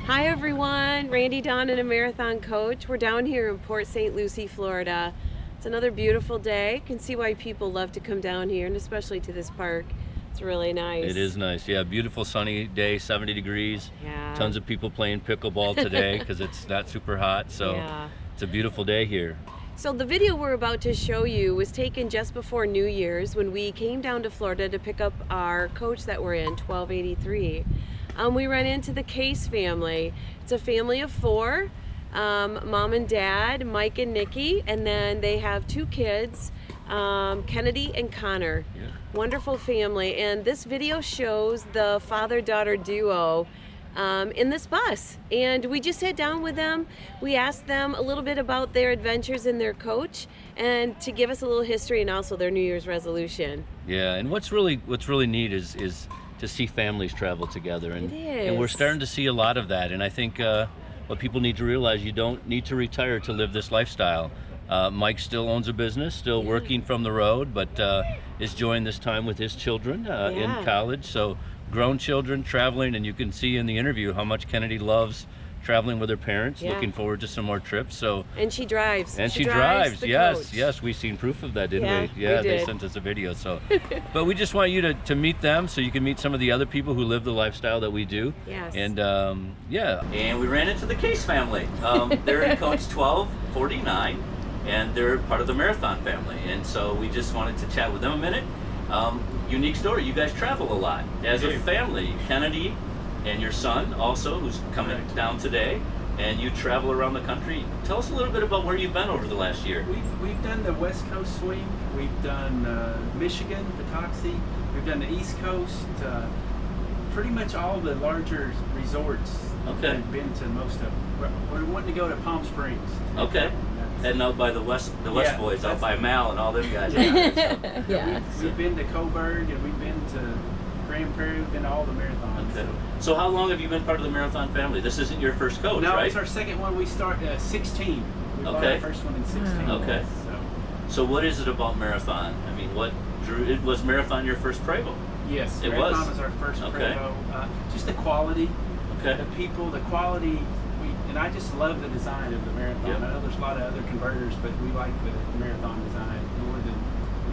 Hi everyone, Randy, Dawn, and a marathon coach. We're down here in Port St. Lucie, Florida. It's another beautiful day. You can see why people love to come down here, and especially to this park. It's really nice. It is nice, yeah. Beautiful sunny day, 70 degrees. Yeah. Tons of people playing pickleball today because it's not super hot, so yeah. It's a beautiful day here. So the video we're about to show you was taken just before New Year's when we came down to Florida to pick up our coach that we're in, 1283. We run into the Case family. It's a family of four, mom and dad, Mike and Nikki, and then they have two kids, Kennedy and Connor. Yeah. Wonderful family, and this video shows the father-daughter duo in this bus, and we just sat down with them. We asked them a little bit about their adventures and their coach, and to give us a little history and also their New Year's resolution. Yeah, and what's really neat is to see families travel together, and we're starting to see a lot of that. And I think what people need to realize, you don't need to retire to live this lifestyle. Mike still owns a business, still working from the road, but is enjoying this time with his children in college. So grown children traveling, and you can see in the interview how much Kennedy loves traveling with her parents. Looking forward to some more trips. So and she drives. And she drives. Yes, yes, we've seen proof of that, didn't we? Yeah, they sent us a video. So, but we just want you to meet them so you can meet some of the other people who live the lifestyle that we do. Yes. And and we ran into the Case family. They're in coach 1249, and they're part of the marathon family. And so we just wanted to chat with them a minute. Unique story. You guys travel a lot as a family. Kennedy and your son also, who's coming down today, and you travel around the country. Tell us a little bit about where you've been over the last year. We've done the West Coast swing. We've done Michigan, Patuxent. We've done the East Coast. Pretty much all the larger resorts. Okay. We've been to most of them. We're wanting to go to Palm Springs. Okay. Heading out by the West Boys, out by Mal and all them guys. We've been to Coburg, and we've been to Grand Prairie. We've been to all the marathons. Okay. So how long have you been part of the marathon family? This isn't your first coach, no, right? No, it's our second one. We start 16. We bought our first one in 16. Okay. So what is it about marathon? I mean, what drew it? Was marathon your first Prevost? Yes, it marathon was our first Prevost. Just the quality, the people, the quality. And I just love the design of the marathon. I know there's a lot of other converters, but we like the marathon design more than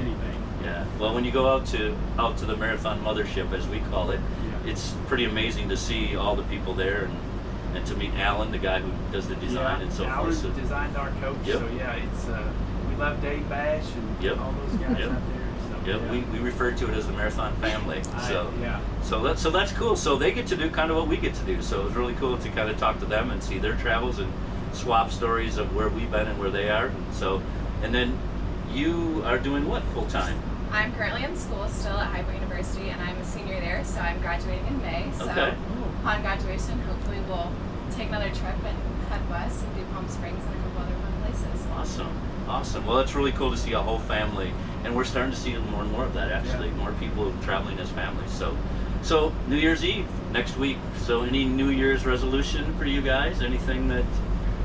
anything. Yeah. Well, when you go out to the marathon mothership, as we call it, it's pretty amazing to see all the people there, and to meet Alan, the guy who does the design and so forth. Alan designed our coach. So it's we love Dave Bash and all those guys out there. We refer to it as the marathon family. So that's cool. So they get to do kind of what we get to do. So it was really cool to kind of talk to them and see their travels and swap stories of where we've been and where they are. So, and then you are doing what full time? I'm currently in school still at High Point University, and I'm a senior there. So I'm graduating in May. So upon graduation, hopefully we'll take another trip and head west and do Palm Springs and a couple other fun places. Awesome. Well, it's really cool to see a whole family, and we're starting to see more and more of that actually. More people traveling as families. So New Year's Eve next week. So any New Year's resolution for you guys? Anything that?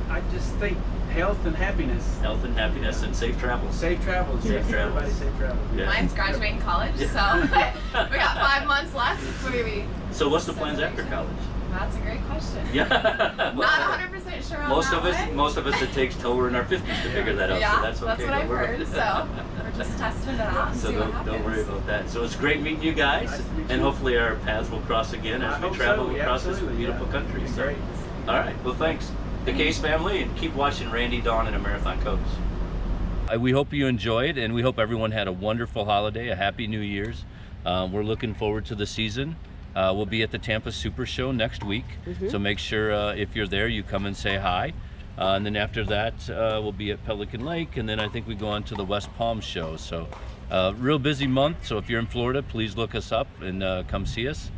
I just think health and happiness. Health and happiness and safe travels. Safe travels. Everybody safe travels. Mine's graduating college, so we got 5 months left before we. So what's the plans after college? That's a great question. Yeah. Not 100% sure on most of us it takes till we're in our 50s to figure that out. Yeah, so that's okay. That's what I've heard. So we're just testing it out and see what happens. Don't worry about that. So it's great meeting you guys, and hopefully our paths will cross again as we travel across this beautiful country. So, great. All right. Well, thanks, the Case family, and keep watching Randy, Dawn, and a Marathon Coach. We hope you enjoyed, and we hope everyone had a wonderful holiday, a happy New Year's. We're looking forward to the season. We'll be at the Tampa Super Show next week, so make sure if you're there, you come and say hi. And then after that, we'll be at Pelican Lake, and then I think we go on to the West Palm Show. So real busy month, so if you're in Florida, please look us up and come see us.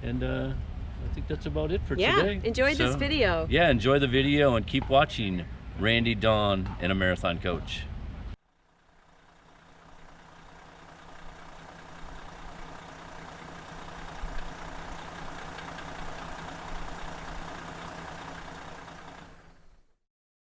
And I think that's about it for today. Enjoy this video. Yeah, enjoy the video and keep watching Randy, Dawn, and a Marathon Coach.